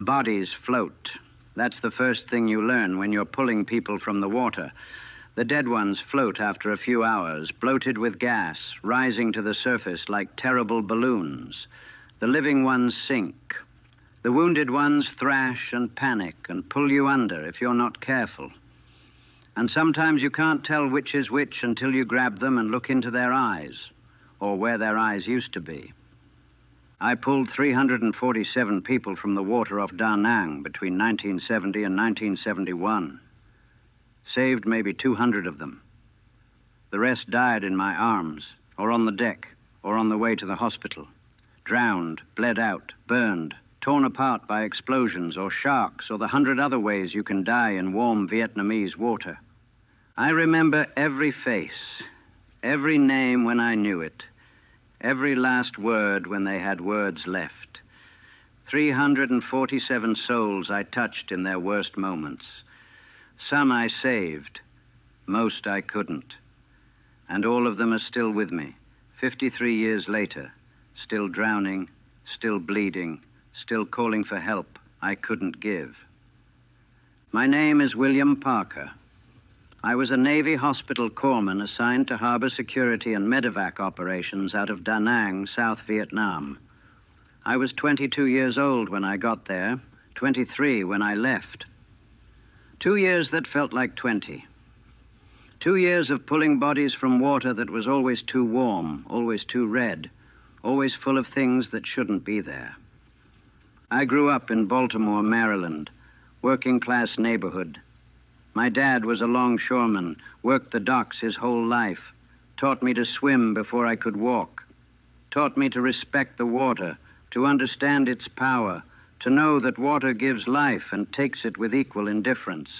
Bodies float. That's the first thing you learn when you're pulling people from the water. The dead ones float after a few hours, bloated with gas, rising to the surface like terrible balloons. The living ones sink. The wounded ones thrash and panic and pull you under if you're not careful. And sometimes you can't tell which is which until you grab them and look into their eyes, or where their eyes used to be. I pulled 347 people from the water off Da Nang between 1970 and 1971. Saved maybe 200 of them. The rest died in my arms, or on the deck, or on the way to the hospital. Drowned, bled out, burned, torn apart by explosions or sharks or the 100 other ways you can die in warm Vietnamese water. I remember every face, every name when I knew it, every last word when they had words left. 347 souls I touched in their worst moments. Some I saved, most I couldn't. And all of them are still with me, 53 years later, still drowning, still bleeding, still calling for help I couldn't give. My name is William Parker. I was a Navy hospital corpsman assigned to harbor security and medevac operations out of Da Nang, South Vietnam. I was 22 years old when I got there, 23 when I left. 2 years that felt like 20. 2 years of pulling bodies from water that was always too warm, always too red, always full of things that shouldn't be there. I grew up in Baltimore, Maryland, working-class neighborhood. My dad was a longshoreman, worked the docks his whole life, taught me to swim before I could walk, taught me to respect the water, to understand its power, to know that water gives life and takes it with equal indifference.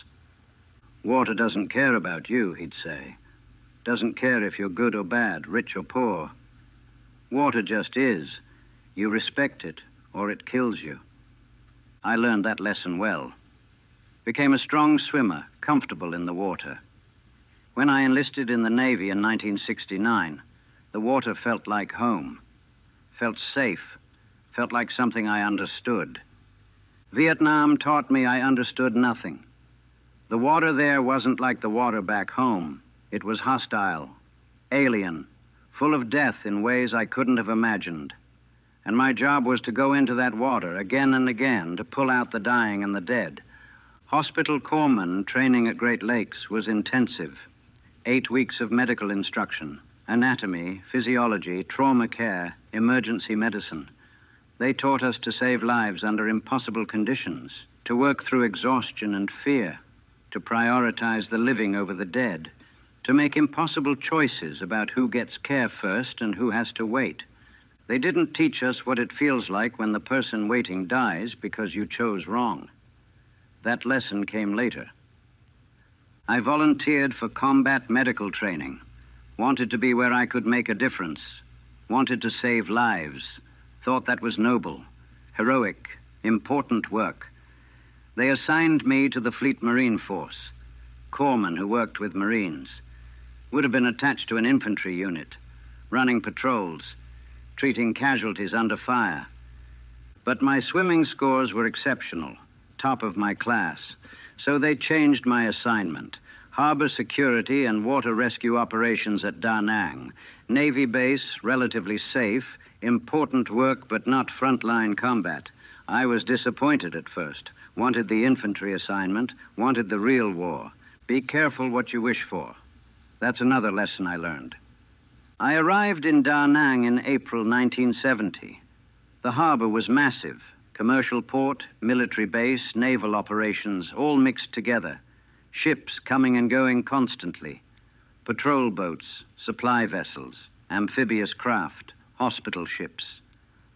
Water doesn't care about you, he'd say. Doesn't care if you're good or bad, rich or poor. Water just is. You respect it, or it kills you. I learned that lesson well. Became a strong swimmer, comfortable in the water. When I enlisted in the Navy in 1969, the water felt like home, felt safe, felt like something I understood. Vietnam taught me I understood nothing. The water there wasn't like the water back home. It was hostile, alien, full of death in ways I couldn't have imagined. And my job was to go into that water again and again to pull out the dying and the dead. Hospital corpsman training at Great Lakes was intensive. 8 weeks of medical instruction, anatomy, physiology, trauma care, emergency medicine. They taught us to save lives under impossible conditions, to work through exhaustion and fear, to prioritize the living over the dead, to make impossible choices about who gets care first and who has to wait. They didn't teach us what it feels like when the person waiting dies because you chose wrong. That lesson came later. I volunteered for combat medical training, wanted to be where I could make a difference, wanted to save lives, thought that was noble, heroic, important work. They assigned me to the Fleet Marine Force, corpsman who worked with Marines. Would have been attached to an infantry unit, running patrols, treating casualties under fire. But my swimming scores were exceptional, top of my class, so they changed my assignment. Harbor security and water rescue operations at Da Nang. Navy base, relatively safe, important work but not frontline combat. I was disappointed at first, wanted the infantry assignment, wanted the real war. Be careful what you wish for. That's another lesson I learned. I arrived in Da Nang in April 1970. The harbor was massive. Commercial port, military base, naval operations, all mixed together. Ships coming and going constantly. Patrol boats, supply vessels, amphibious craft, hospital ships.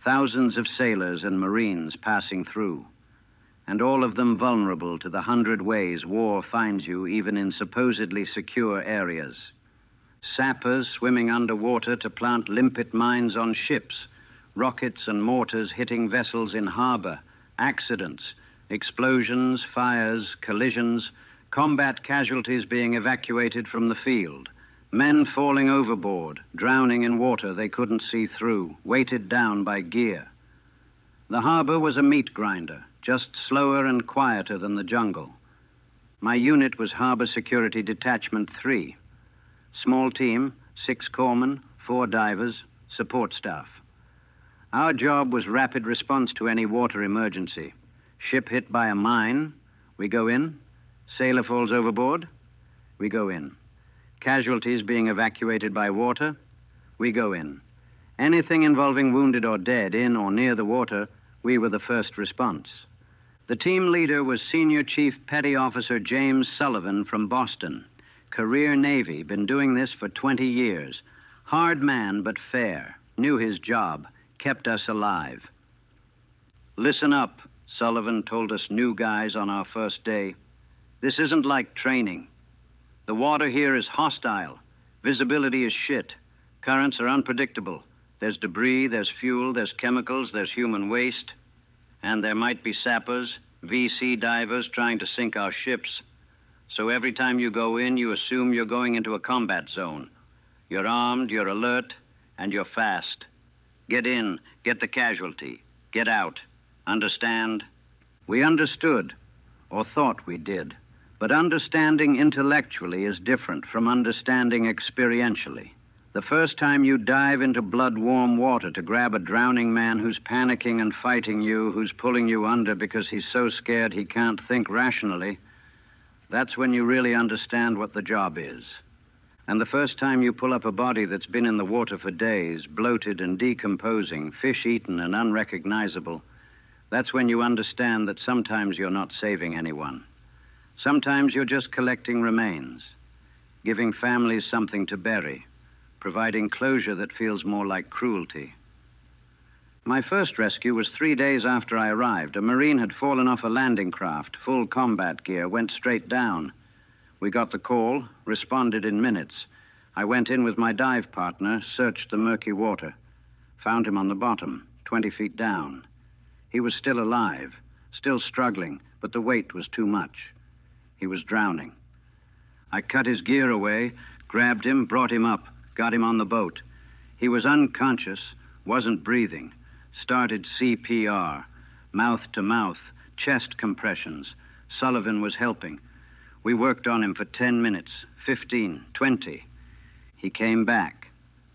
Thousands of sailors and Marines passing through. And all of them vulnerable to the 100 ways war finds you even in supposedly secure areas. Sappers swimming underwater to plant limpet mines on ships. Rockets and mortars hitting vessels in harbor, accidents, explosions, fires, collisions, combat casualties being evacuated from the field, men falling overboard, drowning in water they couldn't see through, weighted down by gear. The harbor was a meat grinder, just slower and quieter than the jungle. My unit was Harbor Security Detachment 3. Small team, 6 corpsmen, 4 divers, support staff. Our job was rapid response to any water emergency. Ship hit by a mine, we go in. Sailor falls overboard, we go in. Casualties being evacuated by water, we go in. Anything involving wounded or dead in or near the water, we were the first response. The team leader was Senior Chief Petty Officer James Sullivan from Boston. Career Navy, been doing this for 20 years. Hard man, but fair. Knew his job, kept us alive. Listen up, Sullivan told us new guys on our first day. This isn't like training. The water here is hostile. Visibility is shit. Currents are unpredictable. There's debris, there's fuel, there's chemicals, there's human waste. And there might be sappers, VC divers trying to sink our ships. So every time you go in, you assume you're going into a combat zone. You're armed, you're alert, and you're fast. Get in, get the casualty. Get out. Understand? We understood, or thought we did. But understanding intellectually is different from understanding experientially. The first time you dive into blood-warm water to grab a drowning man who's panicking and fighting you, who's pulling you under because he's so scared he can't think rationally, that's when you really understand what the job is. And the first time you pull up a body that's been in the water for days, bloated and decomposing, fish-eaten and unrecognizable, that's when you understand that sometimes you're not saving anyone. Sometimes you're just collecting remains, giving families something to bury, providing closure that feels more like cruelty. My first rescue was 3 days after I arrived. A Marine had fallen off a landing craft, full combat gear, went straight down. We got the call, responded in minutes. I went in with my dive partner, searched the murky water, found him on the bottom, 20 feet down. He was still alive, still struggling, but the weight was too much. He was drowning. I cut his gear away, grabbed him, brought him up, got him on the boat. He was unconscious, wasn't breathing. Started CPR, mouth to mouth, chest compressions. Sullivan was helping. We worked on him for 10 minutes, 15, 20. He came back,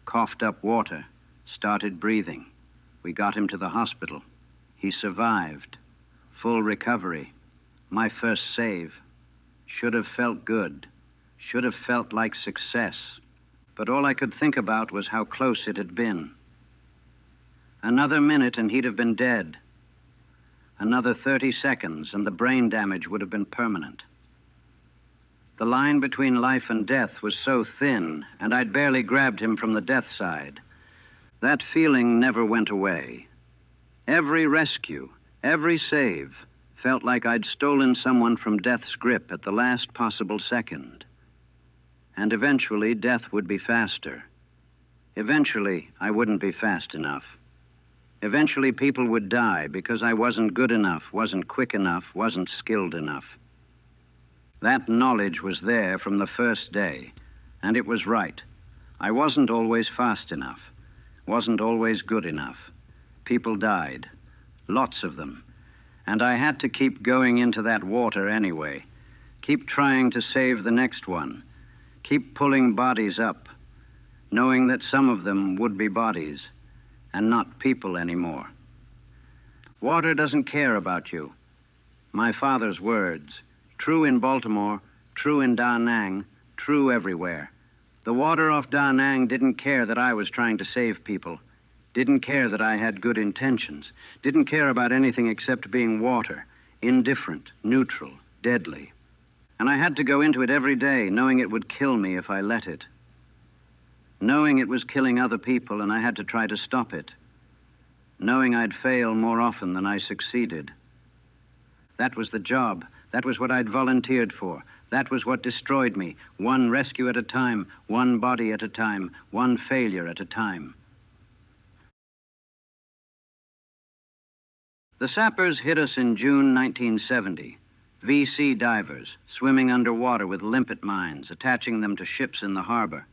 coughed up water, started breathing. We got him to the hospital. He survived. Full recovery. My first save. Should have felt good. Should have felt like success. But all I could think about was how close it had been. Another minute and he'd have been dead. Another 30 seconds and the brain damage would have been permanent. The line between life and death was so thin, and I'd barely grabbed him from the death side. That feeling never went away. Every rescue, every save, felt like I'd stolen someone from death's grip at the last possible second. And eventually, death would be faster. Eventually, I wouldn't be fast enough. Eventually, people would die because I wasn't good enough, wasn't quick enough, wasn't skilled enough. That knowledge was there from the first day, and it was right. I wasn't always fast enough, wasn't always good enough. People died, lots of them. And I had to keep going into that water anyway. Keep trying to save the next one. Keep pulling bodies up, knowing that some of them would be bodies and not people anymore. Water doesn't care about you. My father's words, true in Baltimore, true in Da Nang, true everywhere. The water off Da Nang didn't care that I was trying to save people. Didn't care that I had good intentions. Didn't care about anything except being water, indifferent, neutral, deadly. And I had to go into it every day, knowing it would kill me if I let it. Knowing it was killing other people and I had to try to stop it. Knowing I'd fail more often than I succeeded. That was the job. That was what I'd volunteered for. That was what destroyed me. One rescue at a time, one body at a time, one failure at a time. The sappers hit us in June 1970. VC divers, swimming underwater with limpet mines, attaching them to ships in the harbor.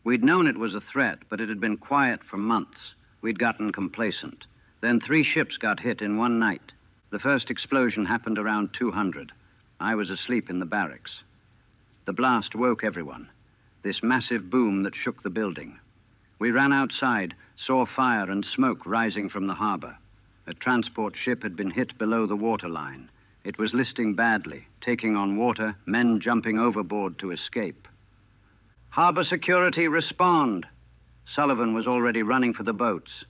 We'd known it was a threat, but it had been quiet for months. We'd gotten complacent. Then 3 ships got hit in one night. The first explosion happened around 200. I was asleep in the barracks. The blast woke everyone, this massive boom that shook the building. We ran outside, saw fire and smoke rising from the harbor. A transport ship had been hit below the waterline. It was listing badly, taking on water, men jumping overboard to escape. "Harbor security, respond!" Sullivan was already running for the boats.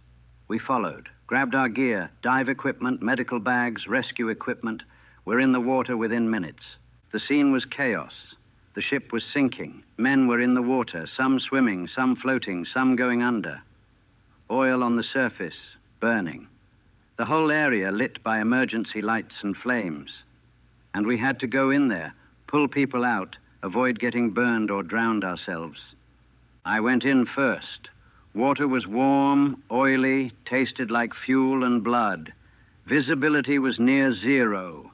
We followed, grabbed our gear, dive equipment, medical bags, rescue equipment. We're in the water within minutes. The scene was chaos. The ship was sinking. Men were in the water, some swimming, some floating, some going under. Oil on the surface, burning. The whole area lit by emergency lights and flames. And we had to go in there, pull people out, avoid getting burned or drowned ourselves. I went in first. Water was warm, oily, tasted like fuel and blood. Visibility was near zero.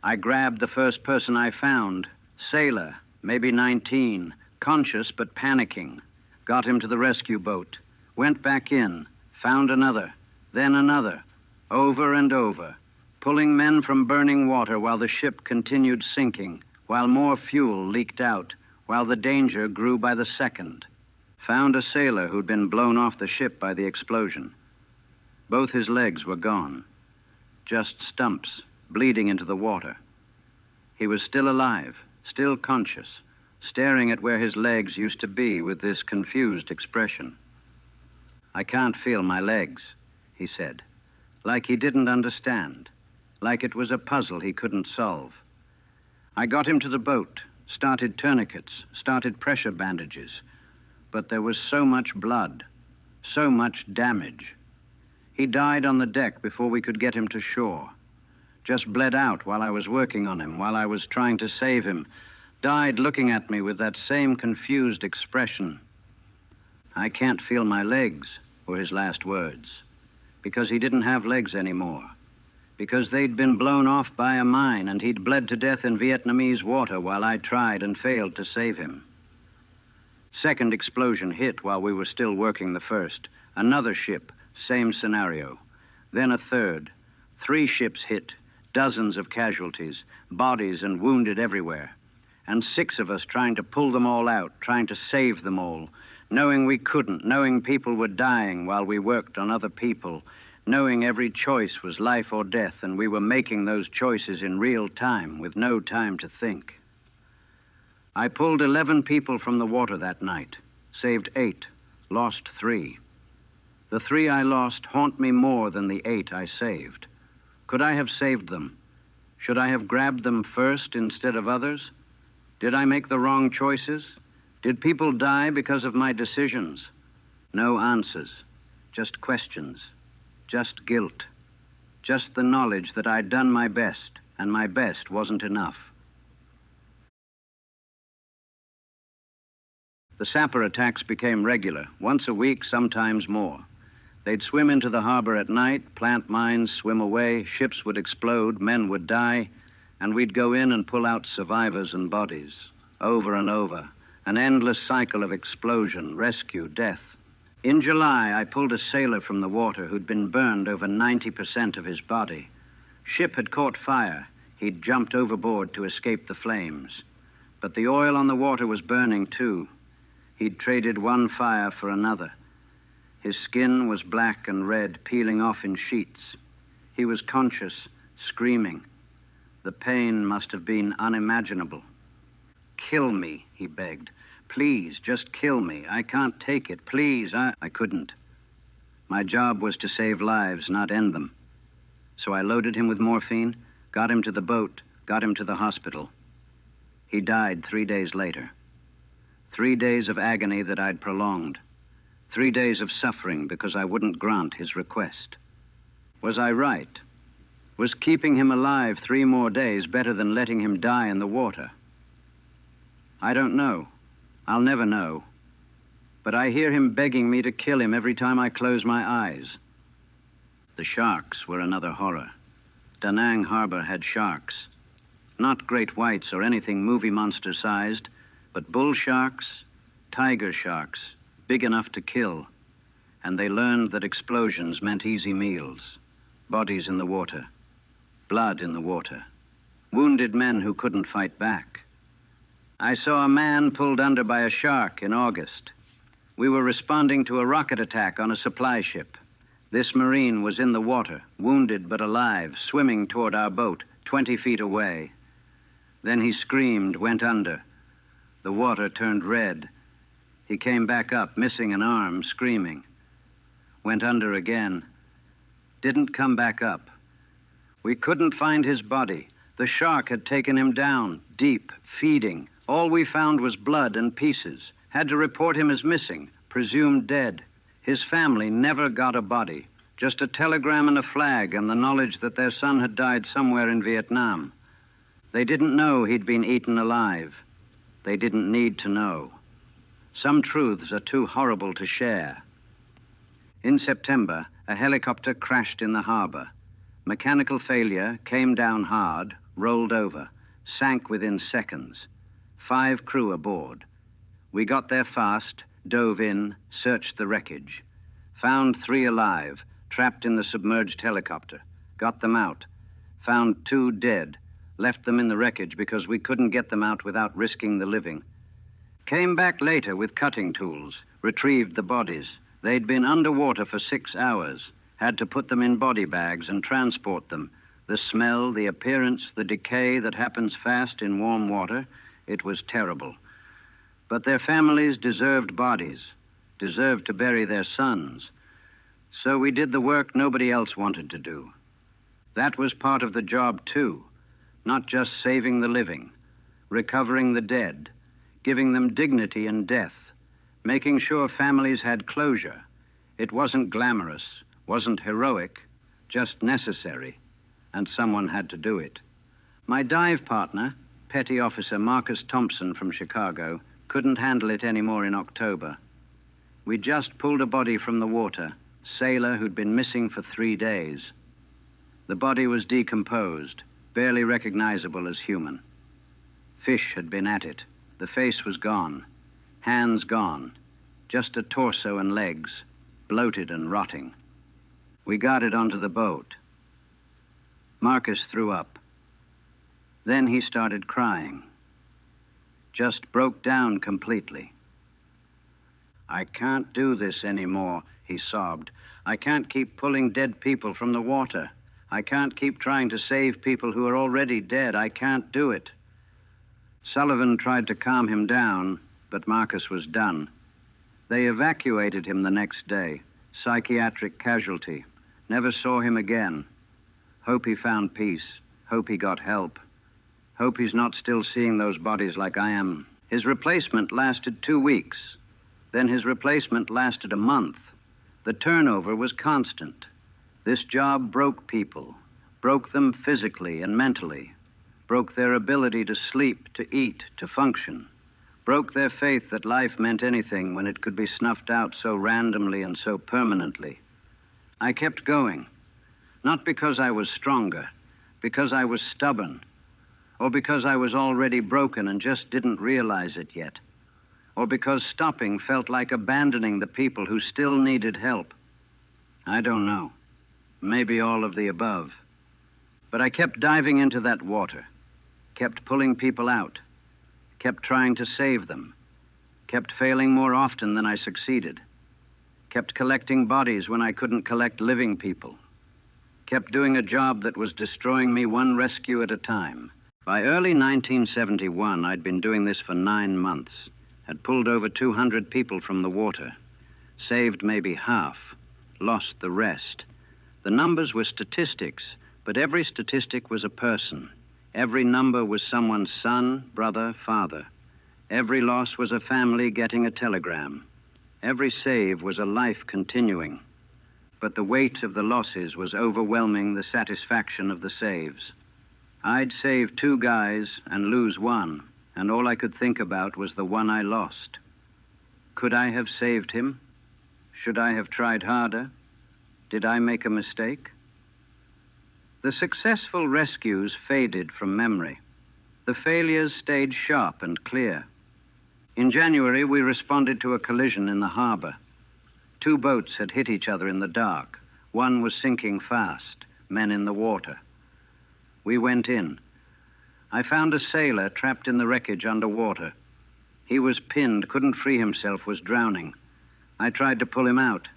I grabbed the first person I found, sailor, maybe 19, conscious but panicking. Got him to the rescue boat. Went back in, found another, then another, over and over, pulling men from burning water while the ship continued sinking, while more fuel leaked out, while the danger grew by the second. Found a sailor who'd been blown off the ship by the explosion. Both his legs were gone, just stumps, bleeding into the water. He was still alive, still conscious, staring at where his legs used to be with this confused expression. "I can't feel my legs," he said, like he didn't understand, like it was a puzzle he couldn't solve. I got him to the boat, started tourniquets, started pressure bandages, but there was so much blood, so much damage. He died on the deck before we could get him to shore. Just bled out while I was working on him, while I was trying to save him. Died looking at me with that same confused expression. "I can't feel my legs," were his last words, because he didn't have legs anymore, because they'd been blown off by a mine and he'd bled to death in Vietnamese water while I tried and failed to save him. Second explosion hit while we were still working the first. Another ship, same scenario. Then a third. 3 ships hit, dozens of casualties, bodies and wounded everywhere. And 6 of us trying to pull them all out, trying to save them all, knowing we couldn't, knowing people were dying while we worked on other people, knowing every choice was life or death, and we were making those choices in real time with no time to think. I pulled 11 people from the water that night, saved 8, lost 3. The 3 I lost haunt me more than the 8 I saved. Could I have saved them? Should I have grabbed them first instead of others? Did I make the wrong choices? Did people die because of my decisions? No answers, just questions, just guilt, just the knowledge that I'd done my best, and my best wasn't enough. The sapper attacks became regular, once a week, sometimes more. They'd swim into the harbor at night, plant mines, swim away, ships would explode, men would die, and we'd go in and pull out survivors and bodies, over and over, an endless cycle of explosion, rescue, death. In July, I pulled a sailor from the water who'd been burned over 90% of his body. Ship had caught fire. He'd jumped overboard to escape the flames. But the oil on the water was burning too. He'd traded one fire for another. His skin was black and red, peeling off in sheets. He was conscious, screaming. The pain must have been unimaginable. "Kill me," he begged. "Please, just kill me. I can't take it. Please." I couldn't. My job was to save lives, not end them. So I loaded him with morphine, got him to the boat, got him to the hospital. He died 3 days later. 3 days of agony that I'd prolonged. 3 days of suffering because I wouldn't grant his request. Was I right? Was keeping him alive 3 more days better than letting him die in the water? I don't know. I'll never know. But I hear him begging me to kill him every time I close my eyes. The sharks were another horror. Da Nang Harbor had sharks. Not great whites or anything movie monster-sized, but bull sharks, tiger sharks, big enough to kill. And they learned that explosions meant easy meals, bodies in the water, blood in the water, wounded men who couldn't fight back. I saw a man pulled under by a shark in August. We were responding to a rocket attack on a supply ship. This Marine was in the water, wounded but alive, swimming toward our boat, 20 feet away. Then he screamed, went under. The water turned red. He came back up, missing an arm, screaming. Went under again. Didn't come back up. We couldn't find his body. The shark had taken him down, deep, feeding. All we found was blood and pieces. Had to report him as missing, presumed dead. His family never got a body, just a telegram and a flag and the knowledge that their son had died somewhere in Vietnam. They didn't know he'd been eaten alive. They didn't need to know. Some truths are too horrible to share. In September, a helicopter crashed in the harbor. Mechanical failure, came down hard, rolled over, sank within seconds. 5 crew aboard. We got there fast, dove in, searched the wreckage. Found 3 alive, trapped in the submerged helicopter. Got them out. Found 2 dead. Left them in the wreckage because we couldn't get them out without risking the living. Came back later with cutting tools, retrieved the bodies. They'd been underwater for 6 hours. Had to put them in body bags and transport them. The smell, the appearance, the decay that happens fast in warm water, it was terrible. But their families deserved bodies, deserved to bury their sons. So we did the work nobody else wanted to do. That was part of the job, too. Not just saving the living, recovering the dead, giving them dignity in death, making sure families had closure. It wasn't glamorous, wasn't heroic, just necessary, and someone had to do it. My dive partner, Petty Officer Marcus Thompson from Chicago, couldn't handle it anymore in October. We just pulled a body from the water, sailor who'd been missing for 3 days. The body was decomposed, barely recognizable as human. Fish had been at it. The face was gone, hands gone, just a torso and legs, bloated and rotting. We got it onto the boat. Marcus threw up. Then he started crying. Just broke down completely. "I can't do this anymore," he sobbed. "I can't keep pulling dead people from the water. I can't keep trying to save people who are already dead. I can't do it." Sullivan tried to calm him down, but Marcus was done. They evacuated him the next day. Psychiatric casualty. Never saw him again. Hope he found peace. Hope he got help. Hope he's not still seeing those bodies like I am. His replacement lasted 2 weeks. Then his replacement lasted a month. The turnover was constant. This job broke people, broke them physically and mentally, broke their ability to sleep, to eat, to function, broke their faith that life meant anything when it could be snuffed out so randomly and so permanently. I kept going, not because I was stronger, because I was stubborn, or because I was already broken and just didn't realize it yet, or because stopping felt like abandoning the people who still needed help. I don't know. Maybe all of the above. But I kept diving into that water, kept pulling people out, kept trying to save them, kept failing more often than I succeeded, kept collecting bodies when I couldn't collect living people, kept doing a job that was destroying me one rescue at a time. By early 1971, I'd been doing this for 9 months, had pulled over 200 people from the water, saved maybe half, lost the rest. The numbers were statistics, but every statistic was a person. Every number was someone's son, brother, father. Every loss was a family getting a telegram. Every save was a life continuing. But the weight of the losses was overwhelming the satisfaction of the saves. I'd save 2 guys and lose 1, and all I could think about was the one I lost. Could I have saved him? Should I have tried harder? Did I make a mistake? The successful rescues faded from memory. The failures stayed sharp and clear. In January, we responded to a collision in the harbor. 2 boats had hit each other in the dark. One was sinking fast, men in the water. We went in. I found a sailor trapped in the wreckage underwater. He was pinned, couldn't free himself, was drowning. I tried to pull him out.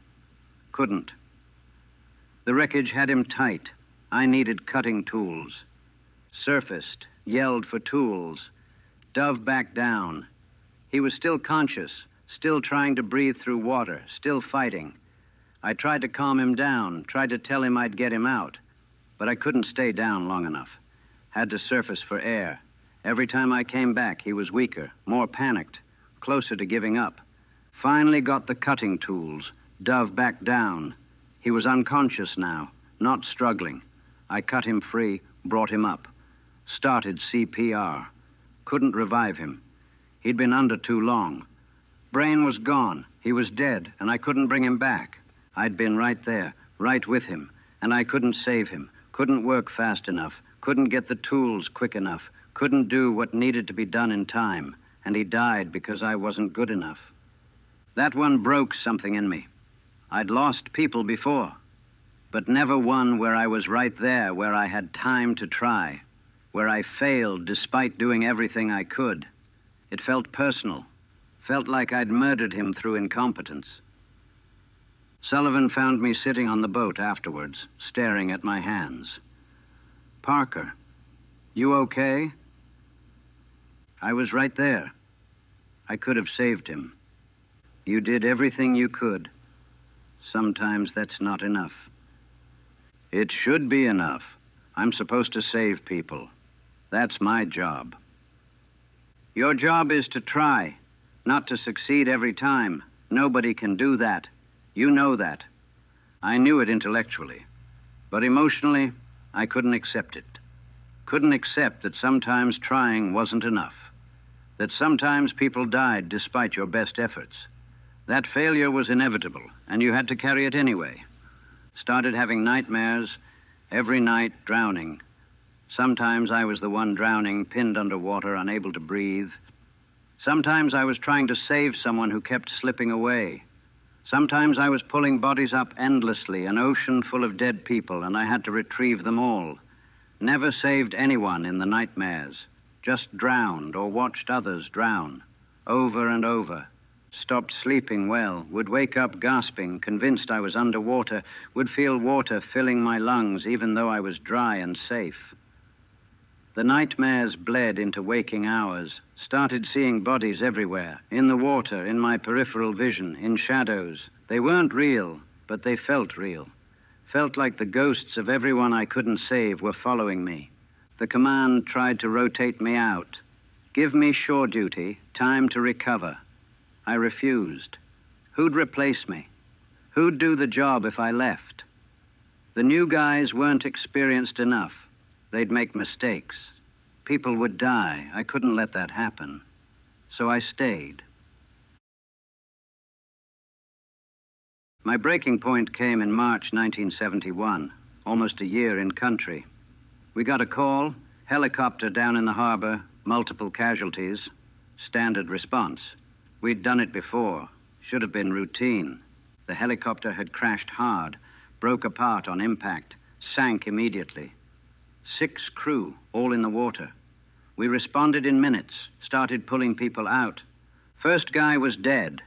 Couldn't. The wreckage had him tight. I needed cutting tools. Surfaced, yelled for tools. Dove back down. He was still conscious, still trying to breathe through water, still fighting. I tried to calm him down, tried to tell him I'd get him out, but I couldn't stay down long enough. Had to surface for air. Every time I came back, he was weaker, more panicked, closer to giving up. Finally got the cutting tools. Dove back down. He was unconscious now, not struggling. I cut him free, brought him up. Started CPR. Couldn't revive him. He'd been under too long. Brain was gone. He was dead, and I couldn't bring him back. I'd been right there, right with him, and I couldn't save him, couldn't work fast enough, couldn't get the tools quick enough, couldn't do what needed to be done in time, and he died because I wasn't good enough. That one broke something in me. I'd lost people before, but never one where I was right there, where I had time to try, where I failed despite doing everything I could. It felt personal, felt like I'd murdered him through incompetence. Sullivan found me sitting on the boat afterwards, staring at my hands. "Parker, you okay?" I was right there. I could have saved him. You did everything you could. Sometimes that's not enough. It should be enough. I'm supposed to save people. That's my job. Your job is to try, not to succeed every time. Nobody can do that. You know that. I knew it intellectually, but emotionally, I couldn't accept it. Couldn't accept that sometimes trying wasn't enough, that sometimes people died despite your best efforts. That failure was inevitable, and you had to carry it anyway. Started having nightmares, every night drowning. Sometimes I was the one drowning, pinned underwater, unable to breathe. Sometimes I was trying to save someone who kept slipping away. Sometimes I was pulling bodies up endlessly, an ocean full of dead people, and I had to retrieve them all. Never saved anyone in the nightmares. Just drowned or watched others drown. Over and over. Stopped sleeping well, would wake up gasping, convinced I was underwater, would feel water filling my lungs even though I was dry and safe. The nightmares bled into waking hours, started seeing bodies everywhere, in the water, in my peripheral vision, in shadows. They weren't real, but they felt real. Felt like the ghosts of everyone I couldn't save were following me. The command tried to rotate me out. Give me shore duty, time to recover. I refused. Who'd replace me? Who'd do the job if I left? The new guys weren't experienced enough. They'd make mistakes. People would die. I couldn't let that happen. So I stayed. My breaking point came in March 1971, almost a year in country. We got a call, helicopter down in the harbor, multiple casualties, standard response. We'd done it before. Should have been routine. The helicopter had crashed hard, broke apart on impact, sank immediately. 6 crew, all in the water. We responded in minutes, started pulling people out. First guy was dead,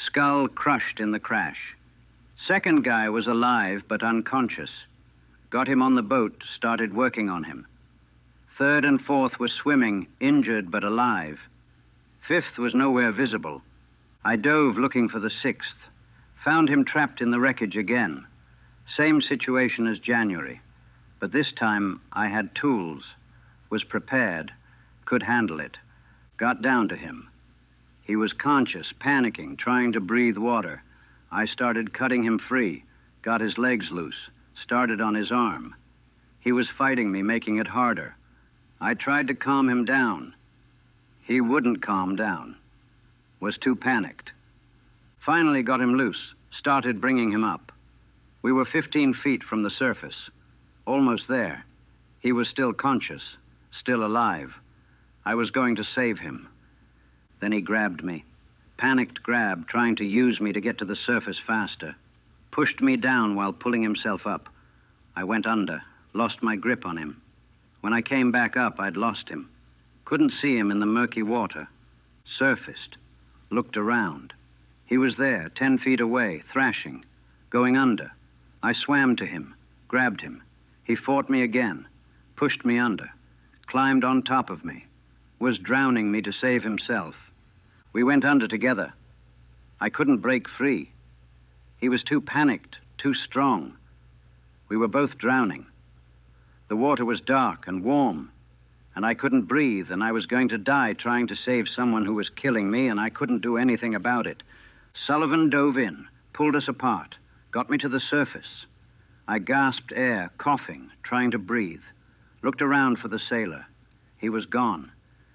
skull crushed in the crash. Second guy was alive but unconscious. Got him on the boat, started working on him. Third and fourth were swimming, injured but alive. Fifth was nowhere visible. I dove looking for the sixth. Found him trapped in the wreckage again. Same situation as January. But this time I had tools, was prepared, could handle it. Got down to him. He was conscious, panicking, trying to breathe water. I started cutting him free, got his legs loose, started on his arm. He was fighting me, making it harder. I tried to calm him down. He wouldn't calm down, was too panicked. Finally got him loose, started bringing him up. We were 15 feet from the surface. Almost there. He was still conscious, still alive. I was going to save him. Then he grabbed me. Panicked grab, trying to use me to get to the surface faster. Pushed me down while pulling himself up. I went under, lost my grip on him. When I came back up, I'd lost him. Couldn't see him in the murky water. Surfaced. Looked around. He was there, 10 feet away, thrashing, going under. I swam to him, grabbed him. He fought me again, pushed me under, climbed on top of me, was drowning me to save himself. We went under together. I couldn't break free. He was too panicked, too strong. We were both drowning. The water was dark and warm, and I couldn't breathe, and I was going to die trying to save someone who was killing me, and I couldn't do anything about it. Sullivan dove in, pulled us apart, got me to the surface. I gasped air, coughing, trying to breathe. Looked around for the sailor. He was gone.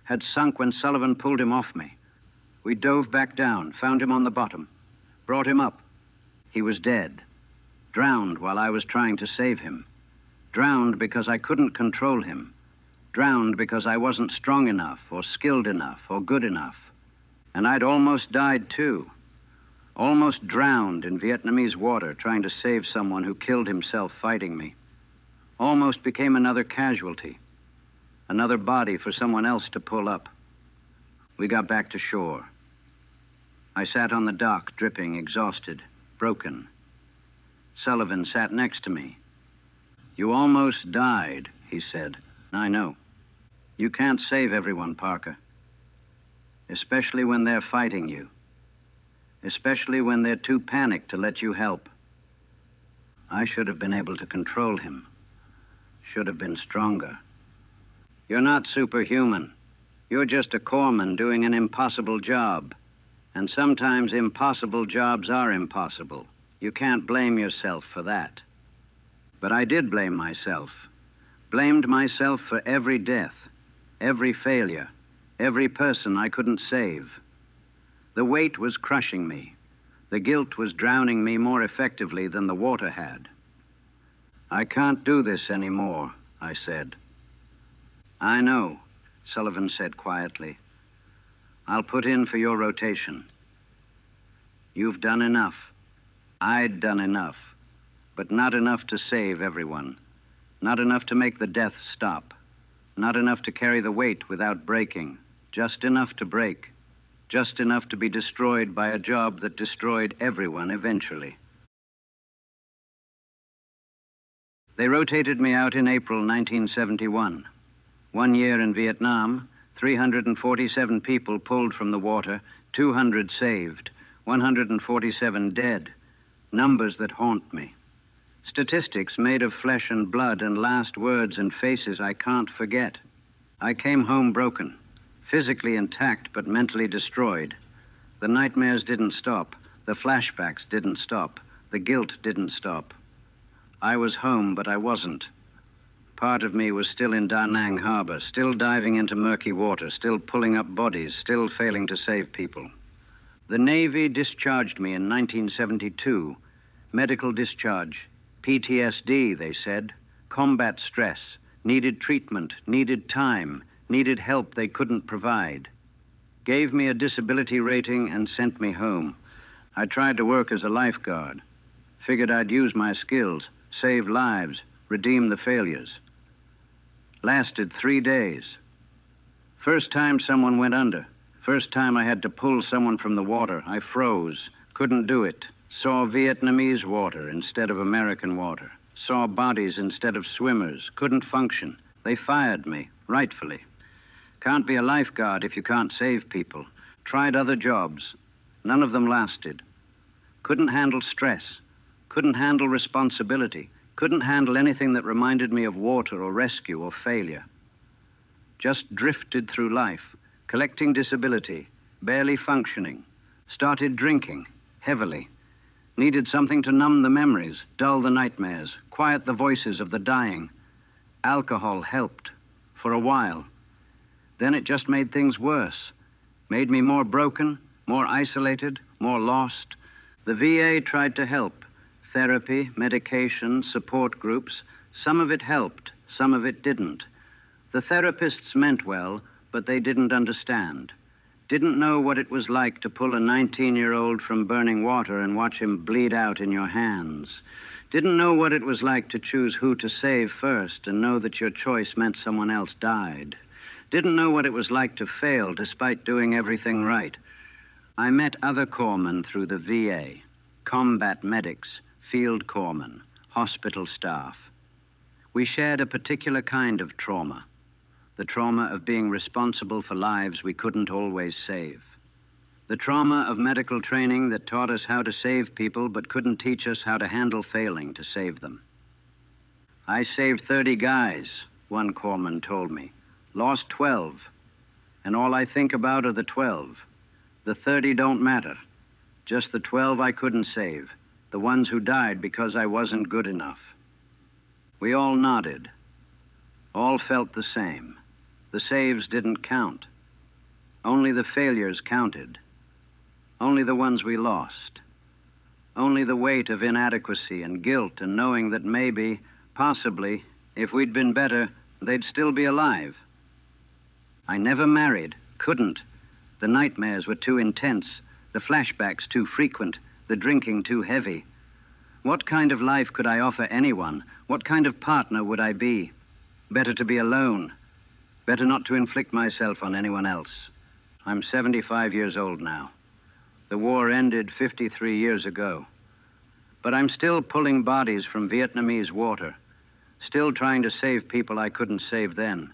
Had sunk when Sullivan pulled him off me. We dove back down, found him on the bottom, brought him up. He was dead. Drowned while I was trying to save him. Drowned because I couldn't control him. Drowned because I wasn't strong enough, or skilled enough, or good enough. And I'd almost died, too. Almost drowned in Vietnamese water trying to save someone who killed himself fighting me. Almost became another casualty. Another body for someone else to pull up. We got back to shore. I sat on the dock, dripping, exhausted, broken. Sullivan sat next to me. "You almost died," he said. "I know. You can't save everyone, Parker. Especially when they're fighting you. Especially when they're too panicked to let you help." I should have been able to control him. Should have been stronger. "You're not superhuman. You're just a corpsman doing an impossible job. And sometimes impossible jobs are impossible. You can't blame yourself for that." But I did blame myself. Blamed myself for every death, every failure, every person I couldn't save. The weight was crushing me. The guilt was drowning me more effectively than the water had. "I can't do this anymore," I said. "I know," Sullivan said quietly. "I'll put in for your rotation. You've done enough. I'd done enough, but not enough to save everyone. Not enough to make the deaths stop. Not enough to carry the weight without breaking. Just enough to break. Just enough to be destroyed by a job that destroyed everyone eventually." They rotated me out in April 1971. 1 year in Vietnam, 347 people pulled from the water, 200 saved, 147 dead. Numbers that haunt me. Statistics made of flesh and blood and last words and faces I can't forget. I came home broken. Physically intact, but mentally destroyed. The nightmares didn't stop. The flashbacks didn't stop. The guilt didn't stop. I was home, but I wasn't. Part of me was still in Da Nang Harbor, still diving into murky water, still pulling up bodies, still failing to save people. The Navy discharged me in 1972. Medical discharge. PTSD, they said. Combat stress. Needed treatment, needed time. Needed help they couldn't provide. Gave me a disability rating and sent me home. I tried to work as a lifeguard. Figured I'd use my skills, save lives, redeem the failures. Lasted 3 days. First time someone went under. First time I had to pull someone from the water. I froze. Couldn't do it. Saw Vietnamese water instead of American water. Saw bodies instead of swimmers. Couldn't function. They fired me, rightfully. Can't be a lifeguard if you can't save people. Tried other jobs. None of them lasted. Couldn't handle stress. Couldn't handle responsibility. Couldn't handle anything that reminded me of water or rescue or failure. Just drifted through life, collecting disability, barely functioning. Started drinking, heavily. Needed something to numb the memories, dull the nightmares, quiet the voices of the dying. Alcohol helped, for a while. Then it just made things worse. Made me more broken, more isolated, more lost. The VA tried to help. Therapy, medication, support groups. Some of it helped, some of it didn't. The therapists meant well, but they didn't understand. Didn't know what it was like to pull a 19-year-old from burning water and watch him bleed out in your hands. Didn't know what it was like to choose who to save first and know that your choice meant someone else died. Didn't know what it was like to fail despite doing everything right. I met other corpsmen through the VA, combat medics, field corpsmen, hospital staff. We shared a particular kind of trauma, the trauma of being responsible for lives we couldn't always save. The trauma of medical training that taught us how to save people but couldn't teach us how to handle failing to save them. I saved 30 guys, one corpsman told me. Lost 12. And all I think about are the 12. The 30 don't matter. Just the 12 I couldn't save. The ones who died because I wasn't good enough. We all nodded. All felt the same. The saves didn't count. Only the failures counted. Only the ones we lost. Only the weight of inadequacy and guilt and knowing that maybe, possibly, if we'd been better, they'd still be alive. I never married, couldn't. The nightmares were too intense, the flashbacks too frequent, the drinking too heavy. What kind of life could I offer anyone? What kind of partner would I be? Better to be alone. Better not to inflict myself on anyone else. I'm 75 years old now. The war ended 53 years ago. But I'm still pulling bodies from Vietnamese water, still trying to save people I couldn't save then,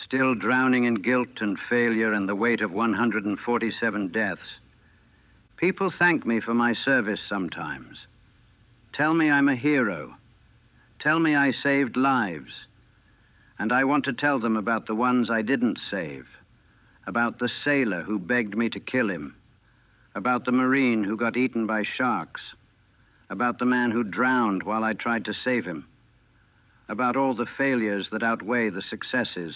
still drowning in guilt and failure and the weight of 147 deaths. People thank me for my service sometimes. Tell me I'm a hero. Tell me I saved lives. And I want to tell them about the ones I didn't save, about the sailor who begged me to kill him, about the Marine who got eaten by sharks, about the man who drowned while I tried to save him, about all the failures that outweigh the successes.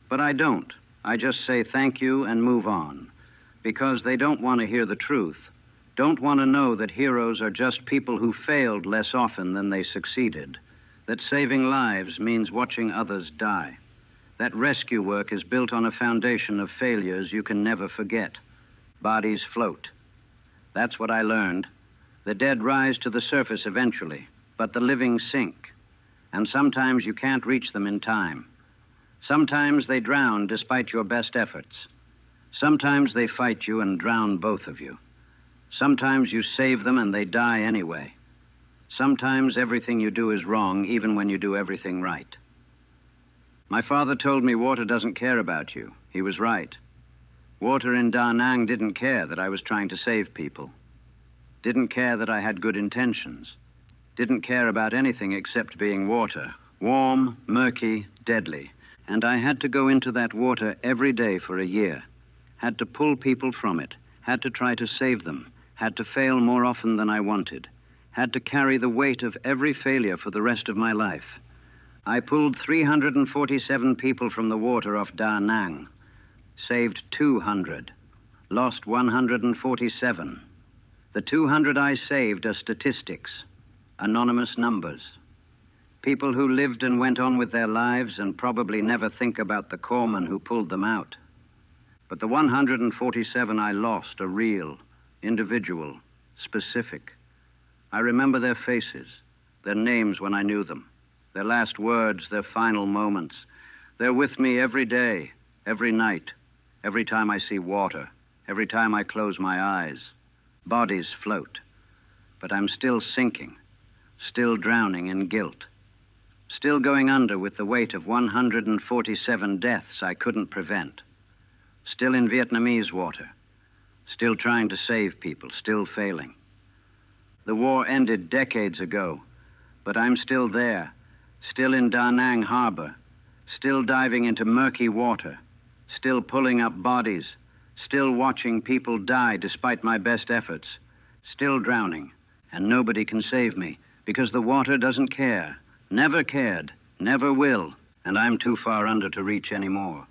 But I don't. I just say thank you and move on, because they don't want to hear the truth, don't want to know that heroes are just people who failed less often than they succeeded, that saving lives means watching others die, that rescue work is built on a foundation of failures you can never forget. Bodies float. That's what I learned. The dead rise to the surface eventually, but the living sink. And sometimes you can't reach them in time. Sometimes they drown despite your best efforts. Sometimes they fight you and drown both of you. Sometimes you save them and they die anyway. Sometimes everything you do is wrong, even when you do everything right. My father told me water doesn't care about you. He was right. Water in Da Nang didn't care that I was trying to save people. Didn't care that I had good intentions. Didn't care about anything except being water. Warm, murky, deadly. And I had to go into that water every day for a year. Had to pull people from it. Had to try to save them. Had to fail more often than I wanted. Had to carry the weight of every failure for the rest of my life. I pulled 347 people from the water off Da Nang. Saved 200. Lost 147. The 200 I saved are statistics. Anonymous numbers. People who lived and went on with their lives and probably never think about the corpsman who pulled them out. But the 147 I lost are real, individual, specific. I remember their faces, their names when I knew them, their last words, their final moments. They're with me every day, every night, every time I see water, every time I close my eyes. Bodies float, but I'm still sinking, still drowning in guilt, still going under with the weight of 147 deaths I couldn't prevent, still in Vietnamese water, still trying to save people, still failing. The war ended decades ago, but I'm still there, still in Da Nang Harbor, still diving into murky water, still pulling up bodies, still watching people die despite my best efforts, still drowning, and nobody can save me because the water doesn't care, never cared, never will, and I'm too far under to reach anymore.